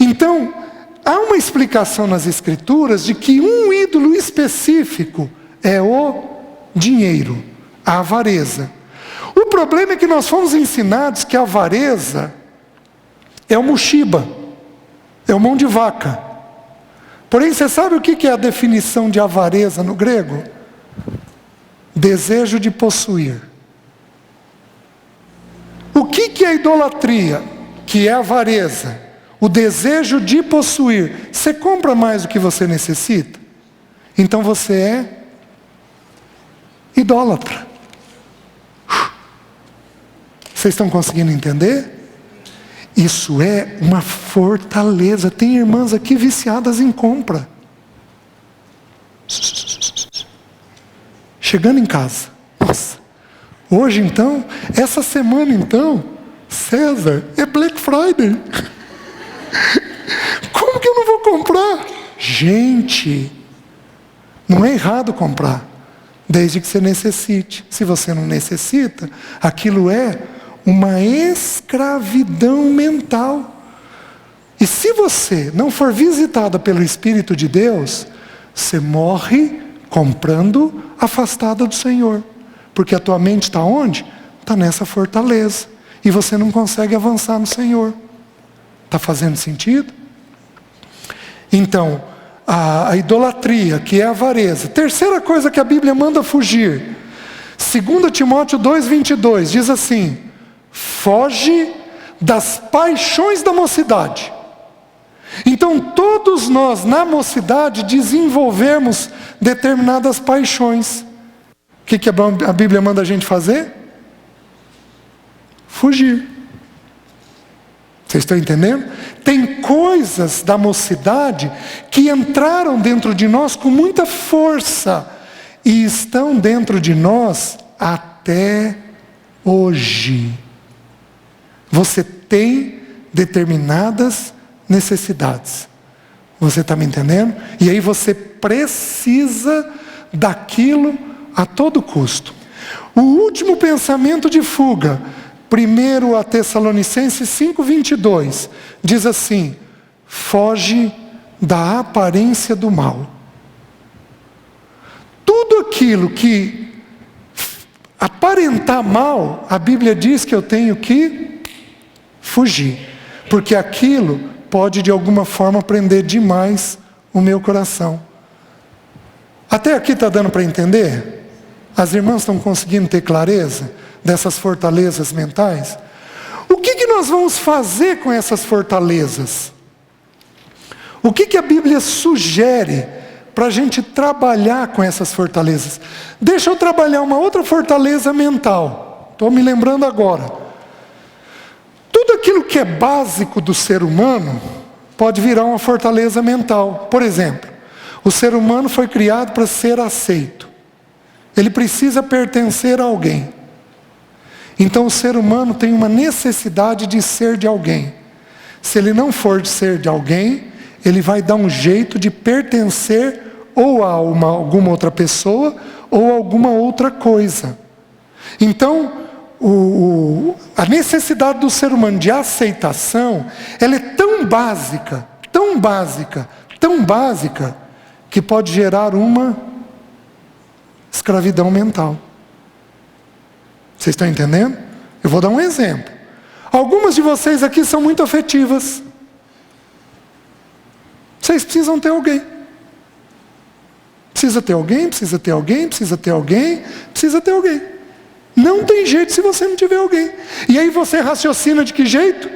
Speaker 1: Então, há uma explicação nas Escrituras de que um ídolo específico é o dinheiro, a avareza. O problema é que nós fomos ensinados que a avareza é o muxiba, é o mão de vaca. Porém, você sabe o que é a definição de avareza no grego? Desejo de possuir. O que é a idolatria? Que é a avareza. O desejo de possuir. Você compra mais do que você necessita? Então você é idólatra. Vocês estão conseguindo entender? Isso é uma fortaleza. Tem irmãs aqui viciadas em compra. Chegando em casa. Nossa. Hoje então, essa semana então, César, é Black Friday. Como que eu não vou comprar? Gente, não é errado comprar, desde que você necessite. Se você não necessita, aquilo é uma escravidão mental. E se você não for visitada pelo Espírito de Deus, você morre comprando afastada do Senhor. Porque a tua mente está onde? Está nessa fortaleza. E você não consegue avançar no Senhor. Está fazendo sentido? Então, a idolatria, que é a avareza. Terceira coisa que a Bíblia manda fugir. 2 Timóteo 2:22 diz assim: foge das paixões da mocidade. Então todos nós na mocidade desenvolvemos determinadas paixões. O que a Bíblia manda a gente fazer? Fugir. Vocês estão entendendo? Tem coisas da mocidade que entraram dentro de nós com muita força e estão dentro de nós até hoje. Você tem determinadas necessidades. Você está me entendendo? E aí você precisa daquilo a todo custo. O último pensamento de fuga, 1 a Tessalonicenses 5:22, diz assim: foge da aparência do mal. Tudo aquilo que aparentar mal, a Bíblia diz que eu tenho que fugir, porque aquilo pode de alguma forma prender demais o meu coração. Até aqui está dando para entender? As irmãs estão conseguindo ter clareza dessas fortalezas mentais? O que nós vamos fazer com essas fortalezas? O que a Bíblia sugere para a gente trabalhar com essas fortalezas? Deixa eu trabalhar uma outra fortaleza mental. Estou me lembrando agora. Tudo aquilo que é básico do ser humano, pode virar uma fortaleza mental. Por exemplo, o ser humano foi criado para ser aceito. Ele precisa pertencer a alguém. Então o ser humano tem uma necessidade de ser de alguém. Se ele não for de ser de alguém, ele vai dar um jeito de pertencer ou a alguma outra pessoa ou a alguma outra coisa. Então, a necessidade do ser humano de aceitação, ela é tão básica, tão básica, tão básica, que pode gerar uma escravidão mental. Vocês estão entendendo? Eu vou dar um exemplo. Algumas de vocês aqui são muito afetivas. Vocês precisam ter alguém. Precisa ter alguém, precisa ter alguém, precisa ter alguém, precisa ter alguém. Não tem jeito se você não tiver alguém. E aí você raciocina de que jeito?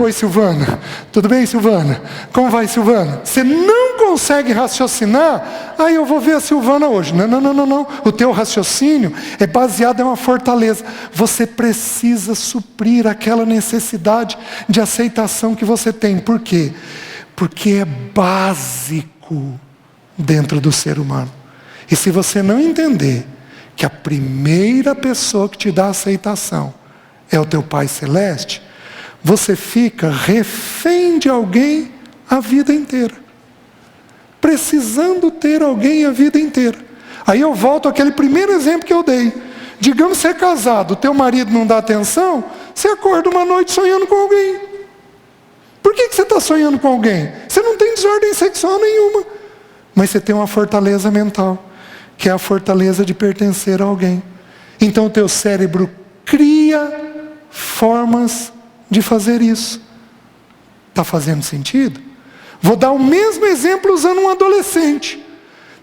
Speaker 1: Oi, Silvana. Tudo bem, Silvana? Como vai, Silvana? Você não consegue raciocinar? Eu vou ver a Silvana hoje. Não. O teu raciocínio é baseado em uma fortaleza. Você precisa suprir aquela necessidade de aceitação que você tem. Por quê? Porque é básico dentro do ser humano. E se você não entender que a primeira pessoa que te dá aceitação é o teu Pai Celeste, você fica refém de alguém a vida inteira. Precisando ter alguém a vida inteira. Aí eu volto àquele primeiro exemplo que eu dei. Digamos que você é casado, o teu marido não dá atenção, você acorda uma noite sonhando com alguém. Por que você está sonhando com alguém? Você não tem desordem sexual nenhuma. Mas você tem uma fortaleza mental, que é a fortaleza de pertencer a alguém. Então o teu cérebro cria formas de fazer isso. Está fazendo sentido? Vou dar o mesmo exemplo usando um adolescente.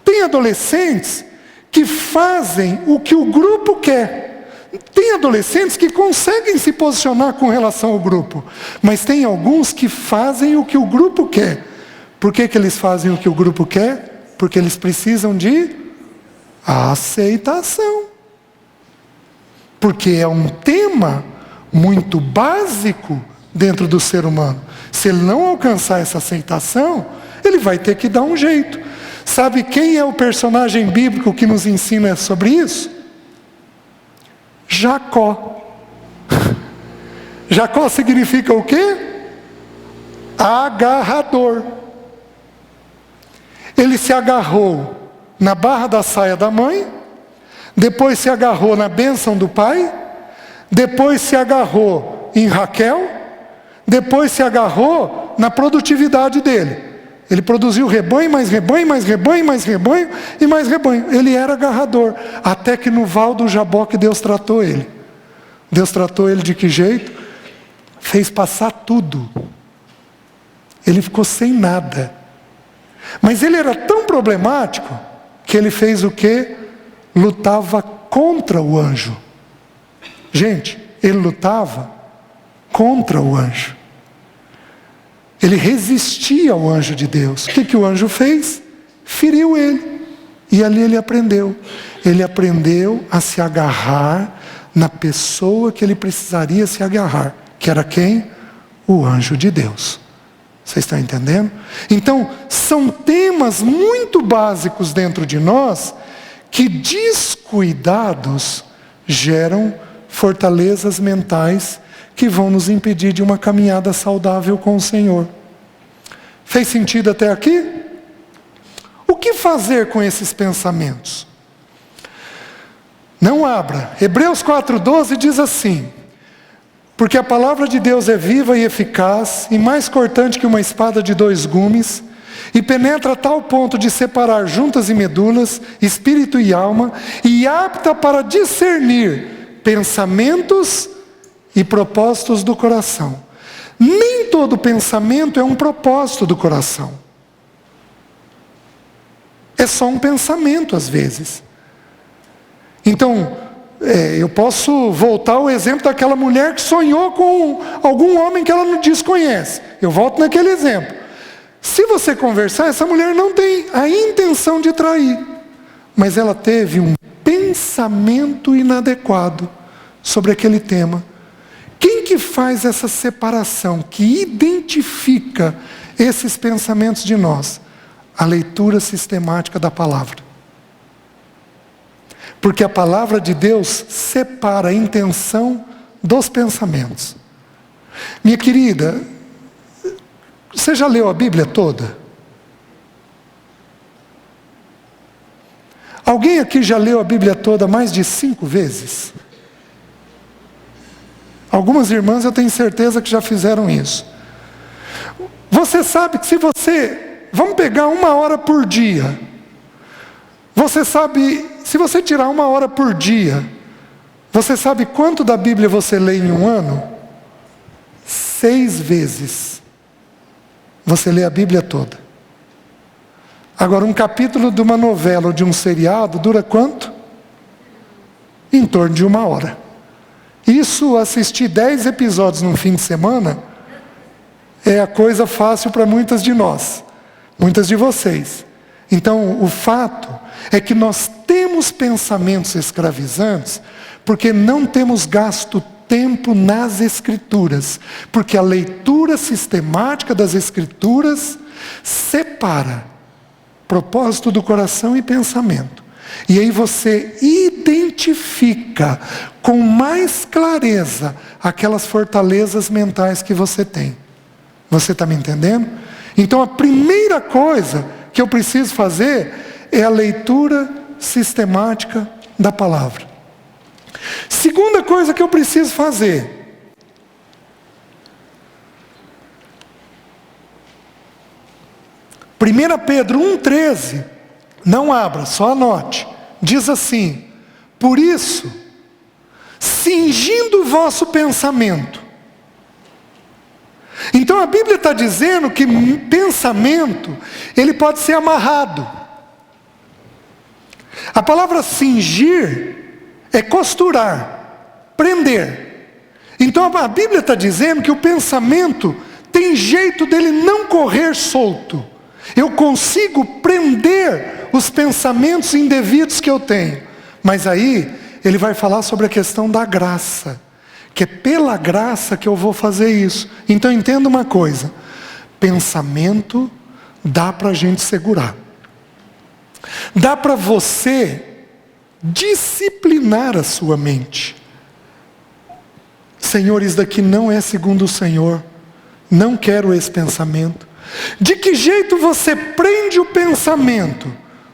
Speaker 1: Tem adolescentes que fazem o que o grupo quer. Tem adolescentes que conseguem se posicionar com relação ao grupo. Mas tem alguns que fazem o que o grupo quer. Por que eles fazem o que o grupo quer? Porque eles precisam de aceitação. Porque é um tema muito básico dentro do ser humano. Se ele não alcançar essa aceitação, ele vai ter que dar um jeito. Sabe quem é o personagem bíblico que nos ensina sobre isso? Jacó. Jacó significa o quê? Agarrador. Ele se agarrou na barra da saia da mãe, depois se agarrou na bênção do pai, depois se agarrou em Raquel, depois se agarrou na produtividade dele. Ele produziu rebanho, mais rebanho, mais rebanho, mais rebanho e mais rebanho. Ele era agarrador, até que no val do Jaboque Deus tratou ele. Deus tratou ele de que jeito? Fez passar tudo. Ele ficou sem nada. Mas ele era tão problemático que ele fez o quê? Lutava contra o anjo. Gente, ele lutava contra o anjo. Ele resistia ao anjo de Deus. O que o anjo fez? Feriu ele. E ali ele aprendeu. Ele aprendeu a se agarrar na pessoa que ele precisaria se agarrar. Que era quem? O anjo de Deus. Vocês estão entendendo? Então, são temas muito básicos dentro de nós que, descuidados, geram fortalezas mentais que vão nos impedir de uma caminhada saudável com o Senhor. Fez sentido até aqui? O que fazer com esses pensamentos? Não abra. Hebreus 4:12 diz assim: porque a palavra de Deus é viva e eficaz, e mais cortante que uma espada de 2 gumes, e penetra a tal ponto de separar juntas e medulas, espírito e alma, e apta para discernir pensamentos e propósitos do coração. Nem todo pensamento é um propósito do coração. É só um pensamento às vezes. Então, eu posso voltar ao exemplo daquela mulher que sonhou com algum homem que ela não desconhece. Eu volto naquele exemplo. Se você conversar, essa mulher não tem a intenção de trair, mas ela teve um pensamento inadequado sobre aquele tema, Quem que faz essa separação, que identifica esses pensamentos de nós? A leitura sistemática da palavra. Porque a palavra de Deus separa a intenção dos pensamentos. Minha querida, você já leu a Bíblia toda? Alguém aqui já leu a Bíblia toda mais de 5 vezes? Algumas irmãs eu tenho certeza que já fizeram isso. Você sabe que vamos pegar 1 hora por dia. Você sabe, se você tirar 1 hora por dia, você sabe quanto da Bíblia você lê em um ano? 6 vezes. Você lê a Bíblia toda. Agora, um capítulo de uma novela ou de um seriado dura quanto? Em torno de 1 hora. Isso, assistir 10 episódios num fim de semana, é a coisa fácil para muitas de nós, muitas de vocês. Então, o fato é que nós temos pensamentos escravizantes porque não temos gasto tempo nas Escrituras. Porque a leitura sistemática das Escrituras separa propósito do coração e pensamento. E aí você identifica com mais clareza aquelas fortalezas mentais que você tem. Você está me entendendo? Então a primeira coisa que eu preciso fazer é a leitura sistemática da palavra. Segunda coisa que eu preciso fazer: 1 Pedro 1,13, não abra, só anote, diz assim: por isso, cingindo o vosso pensamento. Então a Bíblia está dizendo que pensamento, ele pode ser amarrado. A palavra cingir é costurar, prender. Então a Bíblia está dizendo que o pensamento tem jeito dele não correr solto. Eu consigo prender os pensamentos indevidos que eu tenho. Mas aí, ele vai falar sobre a questão da graça. Que é pela graça que eu vou fazer isso. Então entenda uma coisa. Pensamento dá para a gente segurar. Dá para você disciplinar a sua mente. Senhor, isso daqui não é segundo o Senhor. Não quero esse pensamento. De que jeito você prende o pensamento?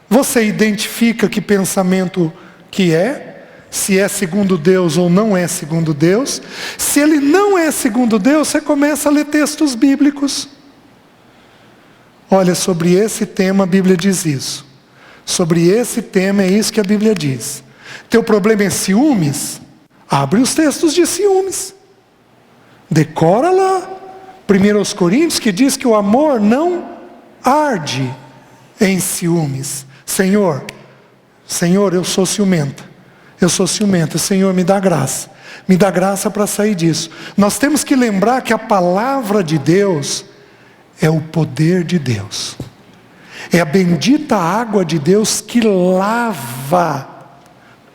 Speaker 1: Você identifica que pensamento que é, se é segundo Deus ou não é segundo Deus. Se ele não é segundo Deus, você começa a ler textos bíblicos. Olha, sobre esse tema a Bíblia diz isso. Sobre esse tema é isso que a Bíblia diz. Teu problema é ciúmes? Abre os textos de ciúmes. Decora lá. 1 Coríntios, que diz que o amor não arde em ciúmes. Senhor, eu sou ciumenta. Eu sou ciumenta. Senhor, me dá graça. Me dá graça para sair disso. Nós temos que lembrar que a palavra de Deus é o poder de Deus. É a bendita água de Deus que lava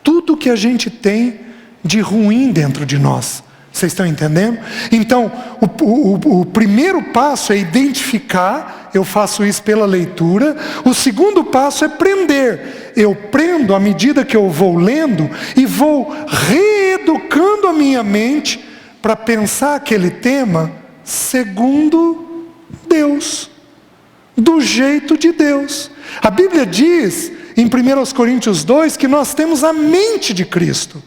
Speaker 1: tudo que a gente tem de ruim dentro de nós. Vocês estão entendendo? Então, o primeiro passo é identificar, eu faço isso pela leitura. O segundo passo é prender. Eu prendo à medida que eu vou lendo e vou reeducando a minha mente para pensar aquele tema segundo Deus, do jeito de Deus. A Bíblia diz, em 1 Coríntios 2, que nós temos a mente de Cristo.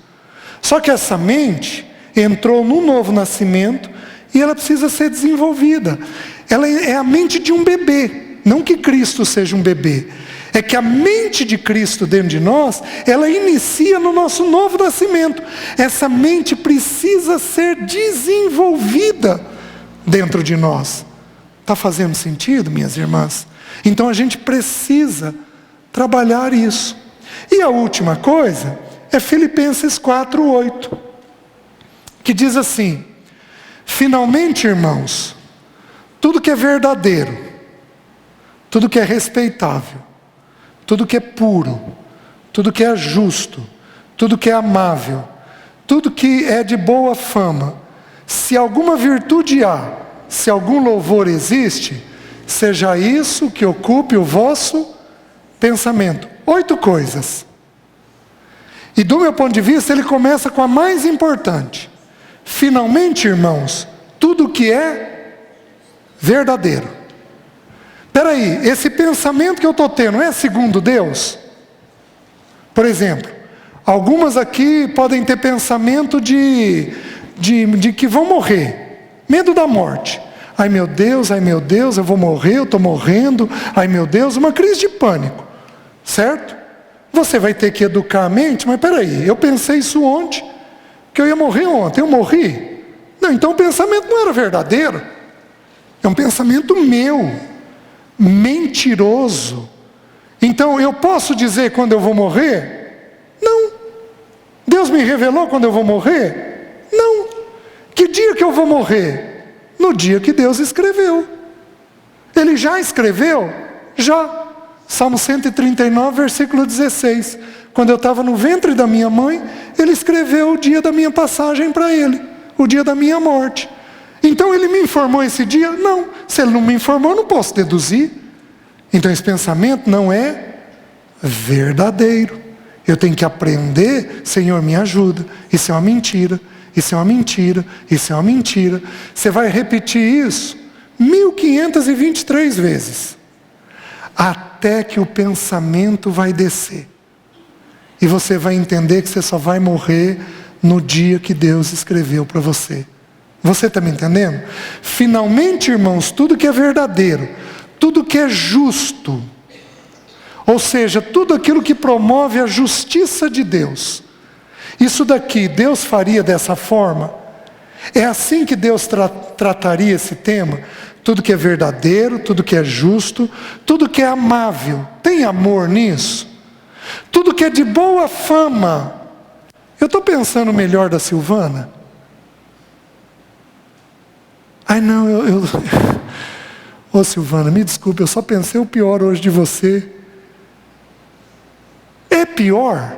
Speaker 1: Só que essa mente entrou no novo nascimento e ela precisa ser desenvolvida. Ela é a mente de um bebê. Não que Cristo seja um bebê. É que a mente de Cristo dentro de nós, ela inicia no nosso novo nascimento. Essa mente precisa ser desenvolvida dentro de nós. Está fazendo sentido, minhas irmãs? Então a gente precisa trabalhar isso. E a última coisa é Filipenses 4:8. Que diz assim: finalmente, irmãos, tudo que é verdadeiro, tudo que é respeitável, tudo que é puro, tudo que é justo, tudo que é amável, tudo que é de boa fama, Se alguma virtude há, se algum louvor existe, seja isso que ocupe o vosso pensamento. 8 coisas. E do meu ponto de vista, ele começa com a mais importante. Finalmente, irmãos, tudo que é verdadeiro. Espera aí, esse pensamento que eu estou tendo é segundo Deus? Por exemplo, algumas aqui podem ter pensamento de que vão morrer. Medo da morte. Ai meu Deus, eu vou morrer, eu estou morrendo. Ai meu Deus, uma crise de pânico. Certo? Você vai ter que educar a mente, mas peraí, eu pensei isso ontem, que eu ia morrer ontem, eu morri? Não, então o pensamento não era verdadeiro. É um pensamento meu, mentiroso. Então eu posso dizer quando eu vou morrer? Não. Deus me revelou quando eu vou morrer? Não. Que dia que eu vou morrer? No dia que Deus escreveu. Ele já escreveu? Já. Salmo 139, versículo 16. Quando eu estava no ventre da minha mãe, Ele escreveu o dia da minha passagem para Ele, o dia da minha morte. Então Ele me informou esse dia? Não. Se Ele não me informou, eu não posso deduzir. Então esse pensamento não é verdadeiro. Eu tenho que aprender, Senhor, me ajuda. Isso é uma mentira, isso é uma mentira, isso é uma mentira. Você vai repetir isso 1523 vezes. Até que o pensamento vai descer. E você vai entender que você só vai morrer no dia que Deus escreveu para você. Você está me entendendo? Finalmente, irmãos, tudo que é verdadeiro, tudo que é justo, ou seja, tudo aquilo que promove a justiça de Deus. Isso daqui, Deus faria dessa forma? É assim que Deus trataria esse tema? Tudo que é verdadeiro, tudo que é justo, tudo que é amável. Tem amor nisso? Tudo que é de boa fama. Eu estou pensando melhor da Silvana? Ai não, Ô Silvana, me desculpe, eu só pensei o pior hoje de você. É pior?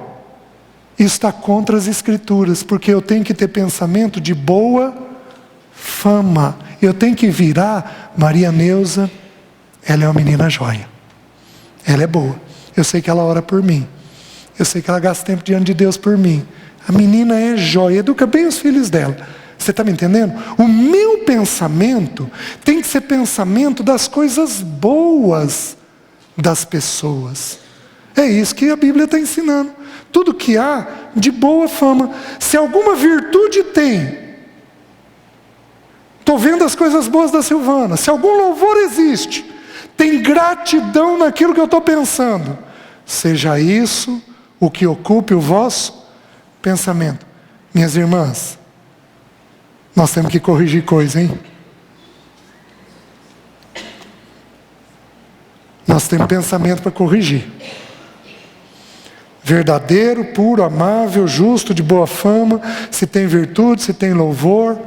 Speaker 1: Isso está contra as Escrituras, porque eu tenho que ter pensamento de boa fama. Eu tenho que virar Maria Neuza, ela é uma menina joia. Ela é boa. Eu sei que ela ora por mim. Eu sei que ela gasta tempo diante de Deus por mim. A menina é joia, educa bem os filhos dela. Você está me entendendo? O meu pensamento tem que ser pensamento das coisas boas das pessoas. É isso que a Bíblia está ensinando. Tudo que há de boa fama. Se alguma virtude tem, estou vendo as coisas boas da Silvana. Se algum louvor existe, tem gratidão naquilo que eu estou pensando. Seja isso o que ocupe o vosso pensamento. Minhas irmãs, nós temos que corrigir coisa, hein? Nós temos pensamento para corrigir. Verdadeiro, puro, amável, justo, de boa fama, se tem virtude, se tem louvor.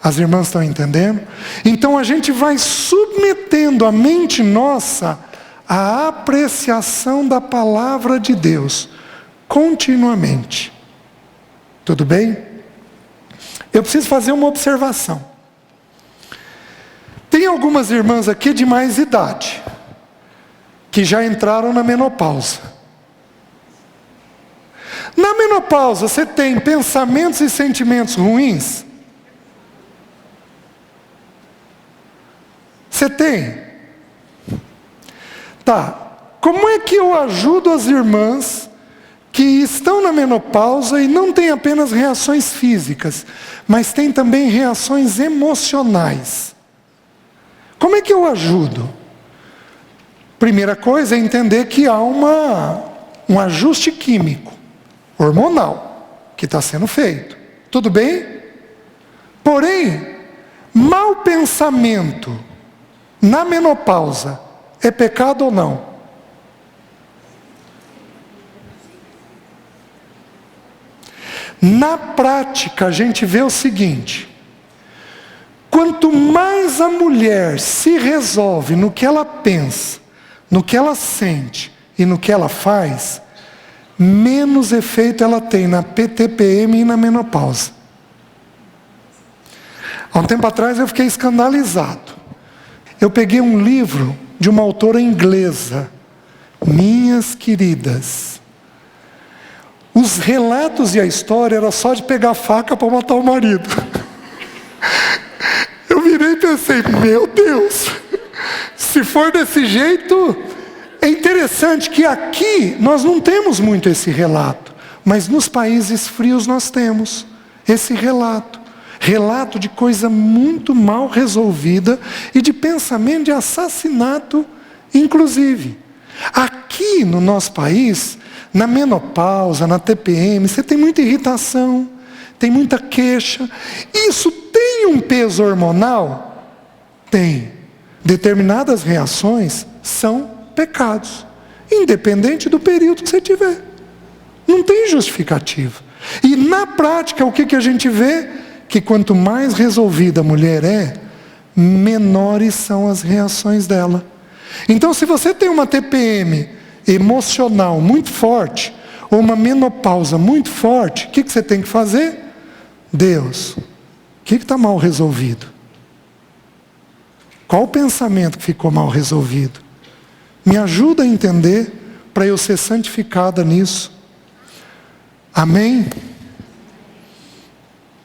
Speaker 1: As irmãs estão entendendo? Então a gente vai submetendo a mente nossa à apreciação da palavra de Deus, continuamente. Tudo bem? Eu preciso fazer uma observação. Tem algumas irmãs aqui de mais idade, que já entraram na menopausa. Na menopausa, você tem pensamentos e sentimentos ruins? Você tem? Tá. Como é que eu ajudo as irmãs que estão na menopausa e não têm apenas reações físicas, mas têm também reações emocionais? Como é que eu ajudo? Primeira coisa é entender que há um ajuste químico, hormonal, que está sendo feito. Tudo bem? Porém, mau pensamento na menopausa é pecado ou não? Na prática, a gente vê o seguinte: quanto mais a mulher se resolve no que ela pensa, no que ela sente e no que ela faz, menos efeito ela tem na PTPM e na menopausa. Há um tempo atrás eu fiquei escandalizado. Eu peguei um livro de uma autora inglesa, Minhas Queridas. Os relatos e a história era só de pegar a faca para matar o marido. Eu virei e pensei, meu Deus, se for desse jeito, é interessante que aqui nós não temos muito esse relato, mas nos países frios nós temos esse relato. Relato de coisa muito mal resolvida e de pensamento de assassinato, inclusive. Aqui no nosso país, na menopausa, na TPM, você tem muita irritação, tem muita queixa. Isso tem um peso hormonal? Tem. Determinadas reações são pecados, independente do período que você tiver. Não tem justificativa. E na prática, o que a gente vê? Que quanto mais resolvida a mulher é, menores são as reações dela. Então, se você tem uma TPM emocional muito forte, ou uma menopausa muito forte, o que você tem que fazer? Deus, o que está mal resolvido? Qual o pensamento que ficou mal resolvido? Me ajuda a entender, para eu ser santificada nisso. Amém?